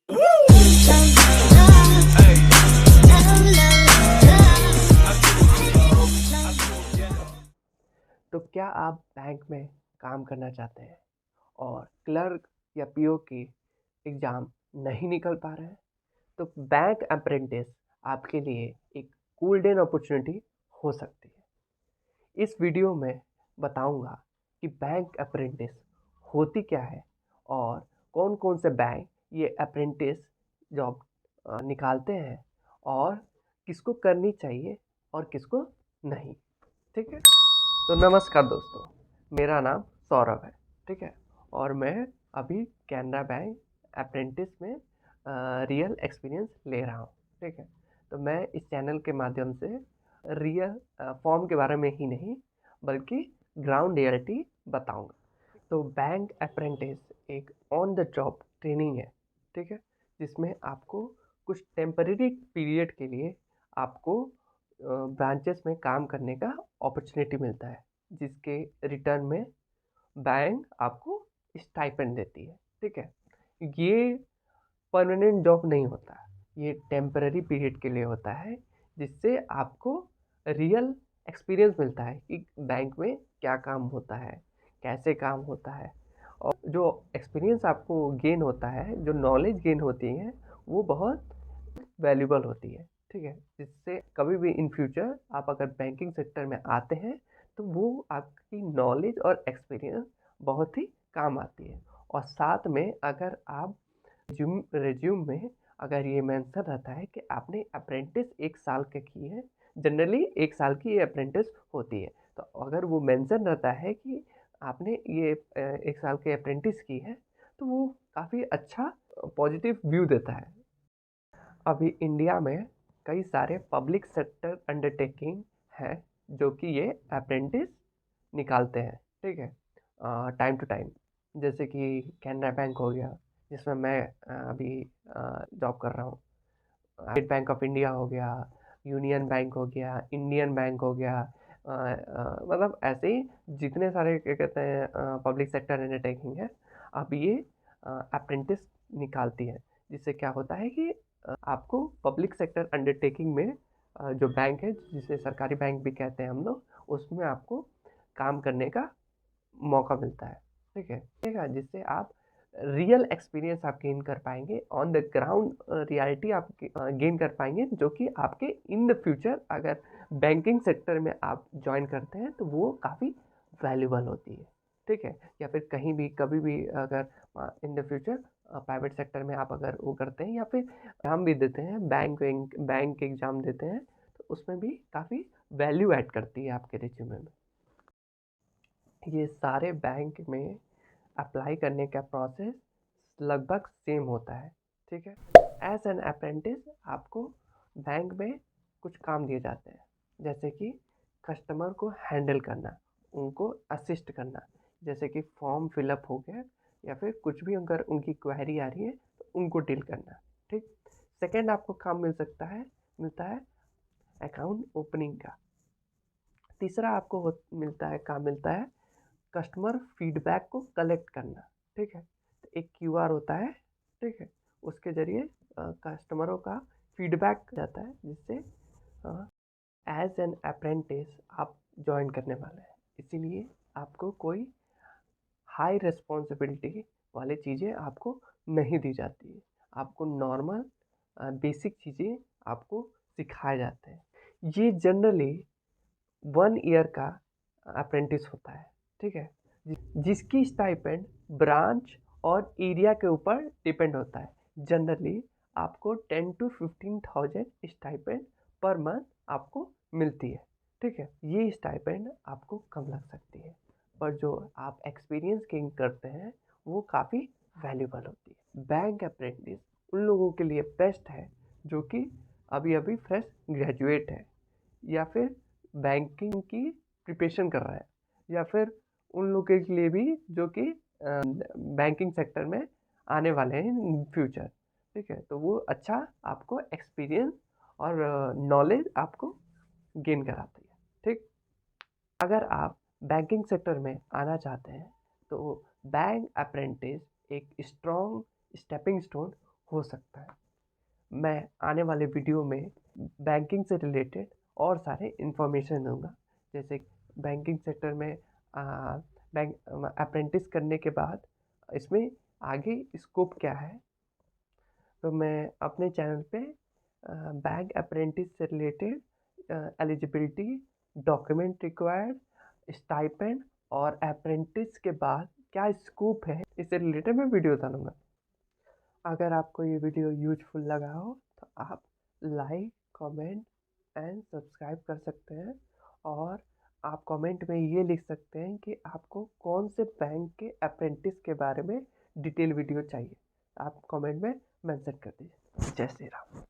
तो क्या आप बैंक में काम करना चाहते हैं और क्लर्क या पीओ की एग्ज़ाम नहीं निकल पा रहे हैं? तो बैंक अप्रेंटिस आपके लिए एक गोल्डन अपॉर्चुनिटी हो सकती है। इस वीडियो में बताऊंगा कि बैंक अप्रेंटिस होती क्या है और कौन-कौन से बैंक ये अप्रेंटिस जॉब निकालते हैं और किसको करनी चाहिए और किसको नहीं। ठीक है? तो नमस्कार दोस्तों, मेरा नाम सौरभ है। ठीक है? और मैं अभी कैनरा बैंक अप्रेंटिस में रियल एक्सपीरियंस ले रहा हूँ। ठीक है? तो मैं इस चैनल के माध्यम से रियल फॉर्म के बारे में ही नहीं बल्कि ग्राउंड रियलिटी बताऊंगा। तो बैंक अप्रेंटिस एक ऑन द जॉब ट्रेनिंग है। ठीक है? जिसमें आपको कुछ टेम्परेरी पीरियड के लिए आपको ब्रांचेस में काम करने का अपॉर्चुनिटी मिलता है, जिसके रिटर्न में बैंक आपको स्टाइपेंड देती है। ठीक है? ये परमानेंट जॉब नहीं होता, ये टेम्पररी पीरियड के लिए होता है, जिससे आपको रियल एक्सपीरियंस मिलता है कि बैंक में क्या काम होता है, कैसे काम होता है। और जो एक्सपीरियंस आपको गेन होता है, जो नॉलेज गेन होती है, वो बहुत वैल्यूबल होती है। ठीक है? जिससे कभी भी इन फ्यूचर आप अगर बैंकिंग सेक्टर में आते हैं तो वो आपकी नॉलेज और एक्सपीरियंस बहुत ही काम आती है। और साथ में अगर आप रिज्यूम में अगर ये मेंशन रहता है कि आपने अप्रेंटिस 1 साल का की है, जनरली 1 साल की ये अप्रेंटिस होती है। तो अगर वो मेंशन रहता है कि आपने ये 1 साल की अप्रेंटिस की है, तो वो काफ़ी अच्छा पॉजिटिव व्यू देता है। अभी इंडिया में कई सारे पब्लिक सेक्टर अंडरटेकिंग हैं जो कि ये अप्रेंटिस निकालते हैं। ठीक है? टाइम टू टाइम, जैसे कि कैनरा बैंक हो गया, जिसमें मैं अभी जॉब कर रहा हूँ। स्टेट बैंक ऑफ इंडिया हो गया, यूनियन बैंक हो गया, इंडियन बैंक हो गया। मतलब ऐसे ही जितने सारे क्या कहते हैं पब्लिक सेक्टर अंडरटेकिंग है, अब ये अप्रेंटिस निकालती है। जिससे क्या होता है कि आपको पब्लिक सेक्टर अंडरटेकिंग में जो बैंक है, जिसे सरकारी बैंक भी कहते हैं हम लोग, उसमें आपको काम करने का मौका मिलता है। ठीक है? ठीक है, जिससे आप रियल एक्सपीरियंस आप गेन कर पाएंगे, ऑन द ग्राउंड रियलिटी आप गेन कर पाएंगे, जो कि आपके इन द फ्यूचर अगर बैंकिंग सेक्टर में आप ज्वाइन करते हैं तो वो काफ़ी वैल्यूबल होती है। ठीक है? या फिर कहीं भी कभी भी अगर in the future private sector में आप अगर वो करते हैं या फिर एग्ज़ाम भी देते हैं, बैंक एग्ज़ाम देते हैं, तो उसमें भी काफ़ी वैल्यू ऐड करती है आपके रिज्यूमे में। ये सारे बैंक में अप्लाई करने का प्रोसेस लगभग सेम होता है। ठीक है? एज एन अप्रेंटिस आपको बैंक में कुछ काम दिए जाते हैं, जैसे कि कस्टमर को हैंडल करना, उनको असिस्ट करना, जैसे कि फॉर्म फिलअप हो गया या फिर कुछ भी अगर उनकी क्वेरी आ रही है तो उनको डील करना। ठीक? सेकेंड आपको काम मिलता है अकाउंट ओपनिंग का। तीसरा आपको मिलता है कस्टमर फीडबैक को कलेक्ट करना। ठीक है? तो एक क्यूआर होता है। ठीक है? उसके ज़रिए कस्टमरों का फीडबैक जाता है, जिससे एज एन अप्रेंटिस आप जॉइन करने वाले हैं। इसीलिए आपको कोई हाई रिस्पॉन्सिबिलिटी वाली चीज़ें आपको नहीं दी जाती है। आपको नॉर्मल बेसिक चीज़ें आपको सिखाए जाते हैं। ये जनरली 1 ईयर का अप्रेंटिस होता है। ठीक है? जिसकी स्टाइपेंड ब्रांच और एरिया के ऊपर डिपेंड होता है। जनरली आपको 10 to 15,000 स्टाइपेंड पर मंथ आपको मिलती है। ठीक है? ये स्टाइपेंड आपको कम लग सकती है, पर जो आप एक्सपीरियंस गेन करते हैं वो काफ़ी वैल्यूबल होती है। बैंक अप्रेंटिस उन लोगों के लिए बेस्ट है जो कि अभी अभी फ्रेश ग्रेजुएट है, या फिर बैंकिंग की प्रिपरेशन कर रहा है, या फिर उन लोगों के लिए भी जो कि बैंकिंग सेक्टर में आने वाले हैं इन फ्यूचर। ठीक है? तो वो अच्छा आपको एक्सपीरियंस और नॉलेज आपको गेन कराती है। ठीक? अगर आप बैंकिंग सेक्टर में आना चाहते हैं तो बैंक अप्रेंटिस एक स्ट्रॉन्ग स्टेपिंग स्टोन हो सकता है। मैं आने वाले वीडियो में बैंकिंग से रिलेटेड और सारे इन्फॉर्मेशन दूंगा, जैसे बैंकिंग सेक्टर में बैंक अप्रेंटिस करने के बाद इसमें आगे स्कोप क्या है। तो मैं अपने चैनल पे बैंक अप्रेंटिस से related eligibility, document required, stipend और अप्रेंटिस के बाद क्या स्कोप है, इससे रिलेटेड मैं वीडियो डालूंगा। अगर आपको ये वीडियो यूजफुल लगा हो तो आप लाइक, कमेंट एंड सब्सक्राइब कर सकते हैं, और आप कमेंट में ये लिख सकते हैं कि आपको कौन से बैंक के अप्रेंटिस के बारे में डिटेल वीडियो चाहिए। आप कमेंट में मेंशन कर दीजिए। जय श्री राम।